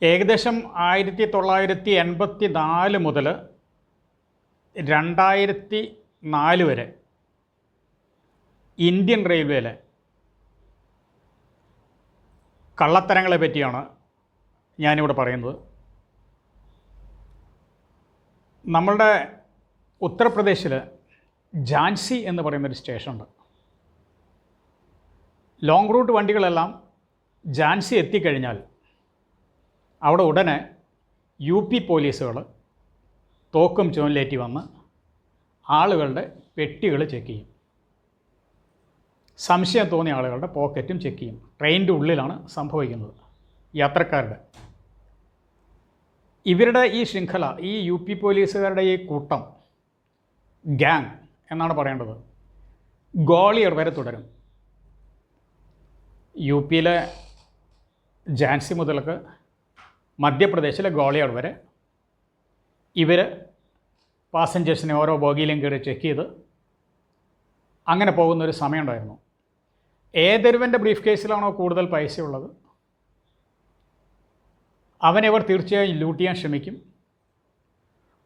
ഏകദേശം 1984 മുതൽ 2004 വരെ ഇന്ത്യൻ റെയിൽവേയിലെ കള്ളത്തരങ്ങളെ പറ്റിയാണ് ഞാനിവിടെ പറയുന്നത്. നമ്മളുടെ ഉത്തർപ്രദേശിൽ ഝാൻസി എന്ന് പറയുന്നൊരു സ്റ്റേഷനുണ്ട്. ലോങ് റൂട്ട് വണ്ടികളെല്ലാം ഝാൻസി എത്തിക്കഴിഞ്ഞാൽ അവിടെ ഉടനെ UP പോലീസുകൾ തോക്കും ചുവലിലേറ്റി വന്ന് ആളുകളുടെ പെട്ടികൾ ചെക്ക് ചെയ്യും. സംശയം തോന്നിയ ആളുകളുടെ പോക്കറ്റും ചെക്ക് ചെയ്യും. ട്രെയിനിൻ്റെ ഉള്ളിലാണ് സംഭവിക്കുന്നത്, യാത്രക്കാരുടെ. ഇവരുടെ ഈ ശൃംഖല, ഈ UP പോലീസുകാരുടെ ഈ കൂട്ടം, ഗ്യാങ് എന്നാണ് പറയേണ്ടത്, ഗ്വാളിയർ വരെ തുടരും. UPയിലെ ഝാൻസി മുതൽക്ക് മധ്യപ്രദേശിലെ ഗ്വാളിയർ വരെ ഇവർ പാസഞ്ചേഴ്സിനെ ഓരോ ബോഗിയിലും കയറി ചെക്ക് ചെയ്ത് അങ്ങനെ പോകുന്നൊരു സമയമുണ്ടായിരുന്നു. ഏതൊരുവൻ്റെ ബ്രീഫ് കേസിലാണോ കൂടുതൽ പൈസയുള്ളത് അവനവർ തീർച്ചയായും ലൂട്ട് ചെയ്യാൻ ശ്രമിക്കും.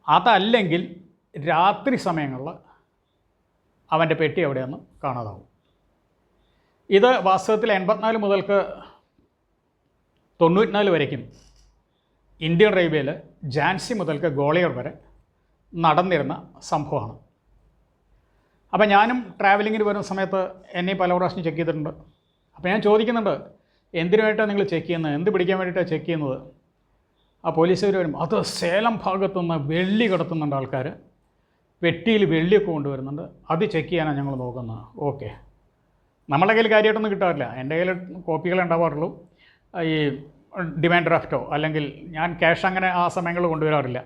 അതല്ലെങ്കിൽ രാത്രി സമയങ്ങളിൽ അവൻ്റെ പെട്ടി എവിടെയൊന്നും കാണാതാവും. ഇത് വാസ്തവത്തിൽ 84 മുതൽക്ക് 94 വരയ്ക്കും ഇന്ത്യൻ റെയിൽവേയിൽ ഝാൻസി മുതൽക്ക് ഗ്വാളിയർ വരെ നടന്നിരുന്ന സംഭവമാണ്. അപ്പോൾ ഞാനും ട്രാവലിങ്ങിന് വരുന്ന സമയത്ത് എന്നെ പല പ്രാവശ്യം ചെക്ക് ചെയ്തിട്ടുണ്ട്. അപ്പോൾ ഞാൻ ചോദിക്കുന്നുണ്ട്, എന്തിനു വേണ്ടിയിട്ടാണ് നിങ്ങൾ ചെക്ക് ചെയ്യുന്നത്, എന്ത് പിടിക്കാൻ വേണ്ടിയിട്ടാണ് ചെക്ക് ചെയ്യുന്നത്? ആ പോലീസുകാർ വരും, അത് സേലം ഭാഗത്തുനിന്ന് വെള്ളി കടത്തുന്നുണ്ട് ആൾക്കാർ, പെട്ടിയിൽ വെള്ളിയൊക്കെ കൊണ്ടുവരുന്നുണ്ട്, അത് ചെക്ക് ചെയ്യാനാണ് ഞങ്ങൾ നോക്കുന്നത്. ഓക്കെ, നമ്മുടെ കയ്യിൽ കാര്യമായിട്ടൊന്നും കിട്ടാറില്ല. എൻ്റെ കയ്യിൽ കോപ്പികളെ ഉണ്ടാവാറുള്ളൂ. ഈ ഡിമാൻഡ് ഡ്രാഫ്റ്റോ അല്ലെങ്കിൽ ഞാൻ ക്യാഷ് അങ്ങനെ ആ സമയങ്ങളിൽ കൊണ്ടുവരാറില്ല.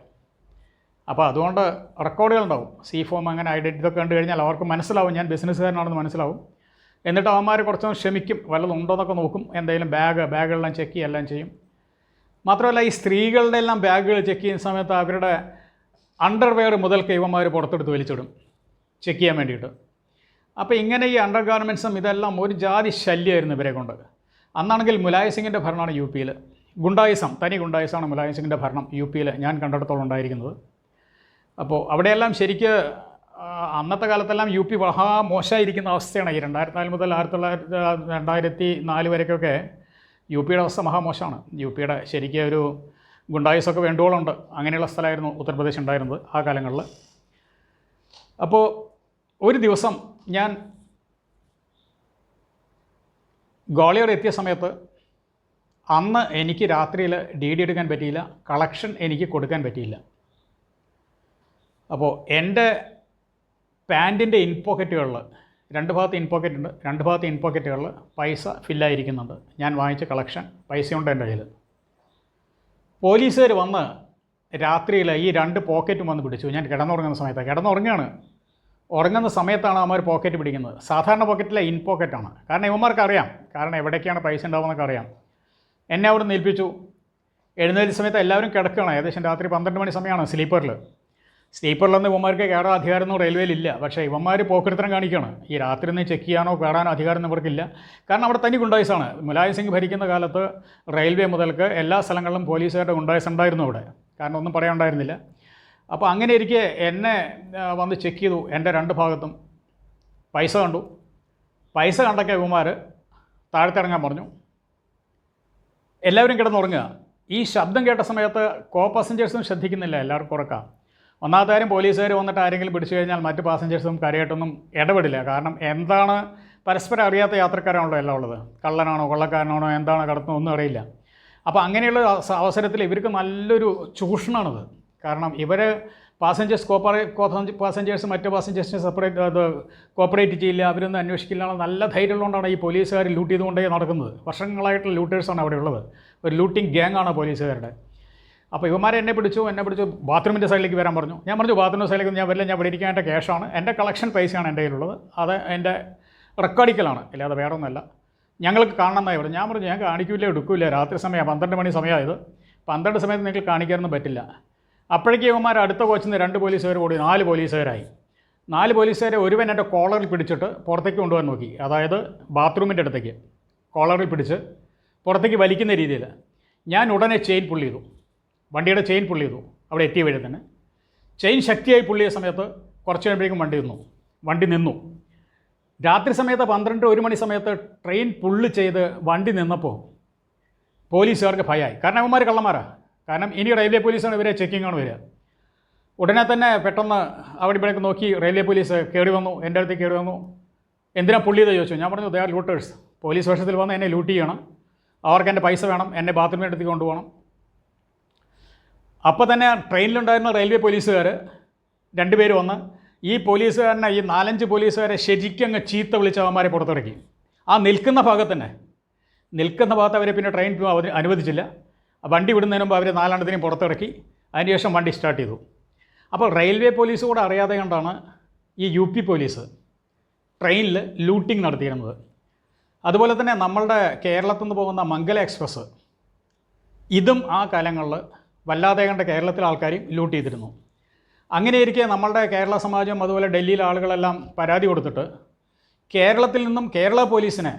അപ്പോൾ അതുകൊണ്ട് റെക്കോർഡുകളുണ്ടാവും. ഫോം അങ്ങനെ ഐഡൻറ്റിറ്റി ഒക്കെ കണ്ടു കഴിഞ്ഞാൽ അവർക്ക് മനസ്സിലാവും ഞാൻ ബിസിനസ്സുകാരനാണെന്ന് മനസ്സിലാവും. എന്നിട്ട് അവന്മാർ കുറച്ചൊന്ന് ക്ഷമിക്കും, വല്ലതും ഉണ്ടോയെന്നൊക്കെ നോക്കും. എന്തെങ്കിലും ബാഗുകളെല്ലാം ചെക്ക് ചെയ്യുക എല്ലാം ചെയ്യും. മാത്രമല്ല ഈ സ്ത്രീകളുടെ എല്ലാം ബാഗുകൾ ചെക്ക് ചെയ്യുന്ന സമയത്ത് അവരുടെ അണ്ടർവെയർ മുതൽക്ക് ഇവന്മാർ പുറത്തെടുത്ത് വലിച്ചിടും ചെക്ക് ചെയ്യാൻ വേണ്ടിയിട്ട്. അപ്പോൾ ഇങ്ങനെ ഈ അണ്ടർ ഗാർമെൻറ്റ്സും ഇതെല്ലാം ഒരു ജാതി ശല്യമായിരുന്നു ഇവരെ കൊണ്ട്. അന്നാണെങ്കിൽ മുലായം സിംഗിൻ്റെ ഭരണമാണ് UPയിൽ. ഗുണ്ടായിസം, തനി ഗുണ്ടായിസമാണ് മുലായം സിംഗിൻ്റെ ഭരണം UPയിൽ ഞാൻ കണ്ടിടത്തോളം ഉണ്ടായിരിക്കുന്നത്. അപ്പോൾ അവിടെയെല്ലാം ശരിക്ക് അന്നത്തെ കാലത്തെല്ലാം UP മഹാ മോശമായിരിക്കുന്ന അവസ്ഥയാണ്. ഈ 2004 മുതൽ 2004 വരയ്ക്കൊക്കെ UPയുടെ അവസ്ഥ മഹാമോശമാണ്. UPയുടെ ശരിക്കും ഒരു ഗുണ്ടായിസമൊക്കെ വേണ്ടുവോളുണ്ട്. അങ്ങനെയുള്ള സ്ഥലമായിരുന്നു ഉത്തർപ്രദേശ് ഉണ്ടായിരുന്നത് ആ കാലങ്ങളിൽ. അപ്പോൾ ഒരു ദിവസം ഞാൻ ഗ്വാളിയർ എത്തിയ സമയത്ത് അന്ന് എനിക്ക് രാത്രിയിൽ DD എടുക്കാൻ പറ്റിയില്ല, കളക്ഷൻ എനിക്ക് കൊടുക്കാൻ പറ്റിയില്ല. അപ്പോൾ എൻ്റെ പാൻറ്റിൻ്റെ ഇൻപോക്കറ്റുകളിൽ 2 ഭാഗത്ത് ഇൻപോക്കറ്റ് ഉണ്ട്, 2 ഭാഗത്ത് ഇൻപോക്കറ്റുകളിൽ പൈസ ഫില്ലായിരിക്കുന്നുണ്ട്. ഞാൻ വാങ്ങിച്ച കളക്ഷൻ പൈസയുണ്ട് എൻ്റെ കയ്യിൽ. പോലീസുകാർ വന്ന് രാത്രിയിൽ ഈ 2 പോക്കറ്റും വന്ന് പിടിച്ചു. ഞാൻ കിടന്നുറങ്ങുന്ന സമയത്താണ്, കിടന്നുറങ്ങുകയാണ്. ഉറങ്ങുന്ന സമയത്താണ് അവന്മാർ പോക്കറ്റ് പിടിക്കുന്നത്. സാധാരണ പോക്കറ്റിലെ ഇൻ പോക്കറ്റാണ്. കാരണം ഇവന്മാർക്ക് അറിയാം, കാരണം എവിടേക്കാണ് പൈസ ഉണ്ടാവുമെന്നൊക്കെ അറിയാം. എന്നെ അവിടെ നിൽപ്പിച്ചു. എഴുന്നേൽച്ച സമയത്ത് എല്ലാവരും കിടക്കുകയാണ്. ഏകദേശം രാത്രി 12 മണി സമയമാണ്. സ്ലീപ്പറിലൊന്നും ഇവന്മാർക്ക് കയറാൻ അധികാരമൊന്നും റെയിൽവേയിലില്ല. പക്ഷേ ഇവന്മാർ പോക്കറ്റിത്തരം കാണിക്കുകയാണ്. ഈ രാത്രി നിന്ന് ചെക്ക് ചെയ്യാനോ കയറാനോ അധികാരം ഇവർക്കില്ല. കാരണം അവിടെ തനി ഗുണ്ടായിസാണ്. മുലായം സിംഗ് ഭരിക്കുന്ന കാലത്ത് റെയിൽവേ മുതൽക്ക് എല്ലാ സ്ഥലങ്ങളിലും പോലീസുകാരുടെ ഗുണ്ടായിസ് ഉണ്ടായിരുന്നു അവിടെ. കാരണം ഒന്നും പറയാനുണ്ടായിരുന്നില്ല. അപ്പോൾ അങ്ങനെ ഇരിക്കെ എന്നെ വന്ന് ചെക്ക് ചെയ്തു. എൻ്റെ 2 ഭാഗത്തും പൈസ കണ്ടു. പൈസ കണ്ടൊക്കെ ഇവന്മാർ താഴത്തിറങ്ങാൻ പറഞ്ഞു. എല്ലാവരും കിടന്നുറങ്ങുക. ഈ ശബ്ദം കേട്ട സമയത്ത് പാസഞ്ചേഴ്സും ശ്രദ്ധിക്കുന്നില്ല, എല്ലാവർക്കും ഉറക്കാം. ഒന്നാമത്തെ കാര്യം, പോലീസുകാർ വന്നിട്ട് ആരെങ്കിലും പിടിച്ചു കഴിഞ്ഞാൽ മറ്റ് പാസഞ്ചേഴ്സും കാര്യമായിട്ടൊന്നും ഇടപെടില്ല. കാരണം എന്താണ് പരസ്പരം അറിയാത്ത യാത്രക്കാരാണല്ലോ എല്ലാം ഉള്ളത്. കള്ളനാണോ കൊള്ളക്കാരനാണോ എന്താണ് കടത്തുന്നത് ഒന്നും അറിയില്ല. അപ്പോൾ അങ്ങനെയുള്ള അവസരത്തിൽ ഇവർക്ക് നല്ലൊരു ചൂഷണമാണിത്. കാരണം ഇവർ പാസഞ്ചേഴ്സ് മറ്റ് പാസഞ്ചേഴ്സിനെ കോപ്പറേറ്റ് ചെയ്യില്ല, അവരൊന്നും അന്വേഷിക്കില്ല. നല്ല ധൈര്യമുള്ളതുകൊണ്ടാണ് ഈ പോലീസുകാർ ലൂട്ട് ചെയ്തുകൊണ്ടേ നടക്കുന്നത്. വർഷങ്ങളായിട്ടുള്ള ലൂട്ടേഴ്സാണ് അവിടെ ഉള്ളത്. ഒരു ലൂട്ടിങ് ഗ്യാങ്ങാണ് പോലീസുകാരുടെ. അപ്പോൾ ഇവന്മാരെ എന്നെ പിടിച്ചു ബാത്റൂമിൻ്റെ സൈഡിലേക്ക് വരാൻ പറഞ്ഞു. ഞാൻ പറഞ്ഞു ബാത്റൂമിൻ്റെ സൈഡിലേക്ക് ഞാൻ വരില്ല, ഞാൻ ഇവിടെ ഇരിക്കാൻ എൻ്റെ ക്യാഷാണ്, എൻ്റെ കളക്ഷൻ പൈസയാണ് എൻ്റെ കയ്യിലുള്ളത്, അത് എൻ്റെ റെക്കോർഡിക്കലാണ്, അല്ലാതെ വേറെ ഒന്നുമല്ല, ഞങ്ങൾക്ക് കാണണമെന്നായി പറഞ്ഞു. ഞാൻ പറഞ്ഞു ഞാൻ കാണിക്കില്ല, എടുക്കില്ല, രാത്രി സമയമാണ്, 12 മണി സമയമായത്, 12 സമയത്ത് നിങ്ങൾക്ക് കാണിക്കാനൊന്നും പറ്റില്ല. അപ്പോഴേക്കും ഇവന്മാർ അടുത്ത കോച്ചിൽ നിന്ന് 2 പോലീസുകാർ കൂടി 4 പോലീസുകാരായി. 4 പോലീസുകാരെ ഒരുവൻ എൻ്റെ കോളറിൽ പിടിച്ചിട്ട് പുറത്തേക്ക് കൊണ്ടുപോകാൻ നോക്കി. അതായത് ബാത്റൂമിൻ്റെ അടുത്തേക്ക് കോളറിൽ പിടിച്ച് പുറത്തേക്ക് വലിക്കുന്ന രീതിയിൽ. ഞാൻ ഉടനെ ചെയിൻ പുള്ള് ചെയ്തു, വണ്ടിയുടെ ചെയിൻ പുള്ള് ചെയ്തു. അവിടെ എത്തിയ വഴി തന്നെ ചെയിൻ ശക്തിയായി പുള്ളിയ സമയത്ത് കുറച്ച് കഴിയുമ്പോഴേക്കും വണ്ടി നിന്നു. രാത്രി സമയത്ത് 12-1 മണി സമയത്ത് ട്രെയിൻ പുള്ള് ചെയ്ത് വണ്ടി നിന്നപ്പോൾ പോലീസുകാർക്ക് ഭയമായി. കാരണം അവന്മാർ കള്ളന്മാരാണ്. കാരണം ഇനി റെയിൽവേ പോലീസാണ് ഇവരെ ചെക്കിങ്ങാണ് വരിക. ഉടനെ തന്നെ പെട്ടെന്ന് അവിടെ ഇവിടേക്ക് നോക്കി റെയിൽവേ പോലീസ് കയറി വന്നു, എൻ്റെ അടുത്ത് കയറി വന്നു. എന്തിനാ പുള്ളി ചെയ്ത് ചോദിച്ചു. ഞാൻ പറഞ്ഞു, ദേ ആർ ലൂട്ടേഴ്സ്. പോലീസ് വേഷത്തിൽ വന്ന് എന്നെ ലൂട്ട് ചെയ്യണം, അവർക്ക് എൻ്റെ പൈസ വേണം, എന്നെ ബാത്റൂമിൻ്റെ അടുത്തേക്ക് കൊണ്ടുപോകണം. അപ്പോൾ തന്നെ ട്രെയിനിലുണ്ടായിരുന്ന റെയിൽവേ പോലീസുകാർ 2 പേര് വന്ന് ഈ പോലീസുകാരനെ, ഈ 4-5 പോലീസുകാരെ ശരിക്കും അങ്ങ് ചീത്ത വിളിച്ച് അവന്മാരെ പുറത്തിറക്കി. ആ നിൽക്കുന്ന ഭാഗത്ത് അവരെ പിന്നെ ട്രെയിൻ അനുവദിച്ചില്ല. വണ്ടി വിടുന്നതിന് മുമ്പ് അവർ 4 എണ്ണത്തിനെയും പുറത്തിറക്കി. അതിനുശേഷം വണ്ടി സ്റ്റാർട്ട് ചെയ്തു. അപ്പോൾ റെയിൽവേ പോലീസ് കൂടെ അറിയാതെ കൊണ്ടാണ് ഈ UP പോലീസ് ട്രെയിനിൽ ലൂട്ടിംഗ് നടത്തിയിരുന്നത്. അതുപോലെ തന്നെ നമ്മളുടെ കേരളത്തിൽ നിന്ന് പോകുന്ന മംഗല എക്സ്പ്രസ്, ഇതും ആ കാലങ്ങളിൽ വല്ലാതെ കണ്ട കേരളത്തിലെ ആൾക്കാരെയും ലൂട്ട് ചെയ്തിരുന്നു. അങ്ങനെയിരിക്കെ നമ്മളുടെ കേരള സമാജം അതുപോലെ ഡൽഹിയിലെ ആളുകളെല്ലാം പരാതി കൊടുത്തിട്ട് കേരളത്തിൽ നിന്നും കേരള പോലീസിനെ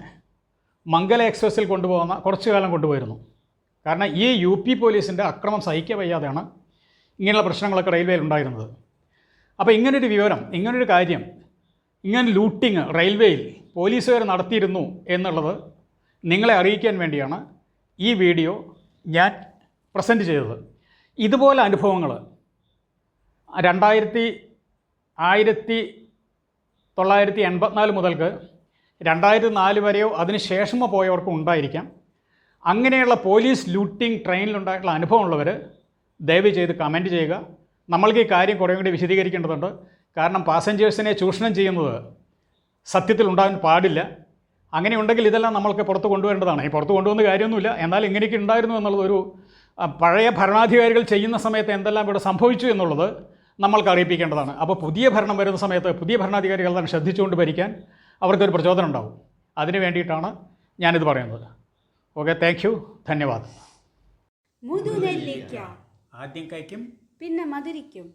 മംഗല എക്സ്പ്രസ്സിൽ കൊണ്ടുപോകുന്ന കുറച്ചു കാലം കൊണ്ടുപോയിരുന്നു. കാരണം ഈ UP പോലീസിൻ്റെ അക്രമം സഹിക്കാൻ വയ്യാതെയാണ് ഇങ്ങനെയുള്ള പ്രശ്നങ്ങളൊക്കെ റെയിൽവേയിൽ ഉണ്ടായിരുന്നത്. അപ്പോൾ ഇങ്ങനൊരു വിവരം, ഇങ്ങനൊരു കാര്യം, ഇങ്ങനെ ലൂട്ടിങ് റെയിൽവേയിൽ പോലീസുകാർ നടത്തിയിരുന്നു എന്നുള്ളത് നിങ്ങളെ അറിയിക്കാൻ വേണ്ടിയാണ് ഈ വീഡിയോ ഞാൻ പ്രസൻറ്റ് ചെയ്തത്. ഇതുപോലെ അനുഭവങ്ങൾ 1984 മുതൽക്ക് 2004 വരെയോ അതിന് ശേഷമോ പോയവർക്കും ഉണ്ടായിരിക്കാം. അങ്ങനെയുള്ള പോലീസ് ലൂട്ടിംഗ് ട്രെയിനിലുണ്ടായിട്ടുള്ള അനുഭവമുള്ളവർ ദയവ് ചെയ്ത് കമൻറ്റ് ചെയ്യുക. നമ്മൾക്ക് ഈ കാര്യം കുറേ കൂടി വിശദീകരിക്കേണ്ടതുണ്ട്. കാരണം പാസഞ്ചേഴ്സിനെ ചൂഷണം ചെയ്യുന്നത് സത്യത്തിൽ ഉണ്ടാകാൻ പാടില്ല. അങ്ങനെ ഉണ്ടെങ്കിൽ ഇതെല്ലാം നമ്മൾക്ക് പുറത്ത് കൊണ്ടുവരേണ്ടതാണ്. ഈ പുറത്ത് കൊണ്ടുവന്ന കാര്യമൊന്നുമില്ല, എന്നാൽ ഇങ്ങനെയൊക്കെ ഉണ്ടായിരുന്നു എന്നുള്ളതൊരു പഴയ ഭരണാധികാരികൾ ചെയ്യുന്ന സമയത്ത് എന്തെല്ലാം ഇവിടെ സംഭവിച്ചു എന്നുള്ളത് നമ്മൾക്ക് അറിയിപ്പിക്കേണ്ടതാണ്. അപ്പോൾ പുതിയ ഭരണം വരുന്ന സമയത്ത് പുതിയ ഭരണാധികാരികൾ തന്നെ ശ്രദ്ധിച്ചുകൊണ്ട് ഭരിക്കാൻ അവർക്കൊരു പ്രചോദനം ഉണ്ടാവും. അതിന് വേണ്ടിയിട്ടാണ് ഞാനിത് പറയുന്നത്. ഓക്കെ, താങ്ക് യു, ധന്യവാദം. മുതുനെല്ലിക്ക ആദ്യം കഴിക്കും, പിന്നെ മധുരിക്കും.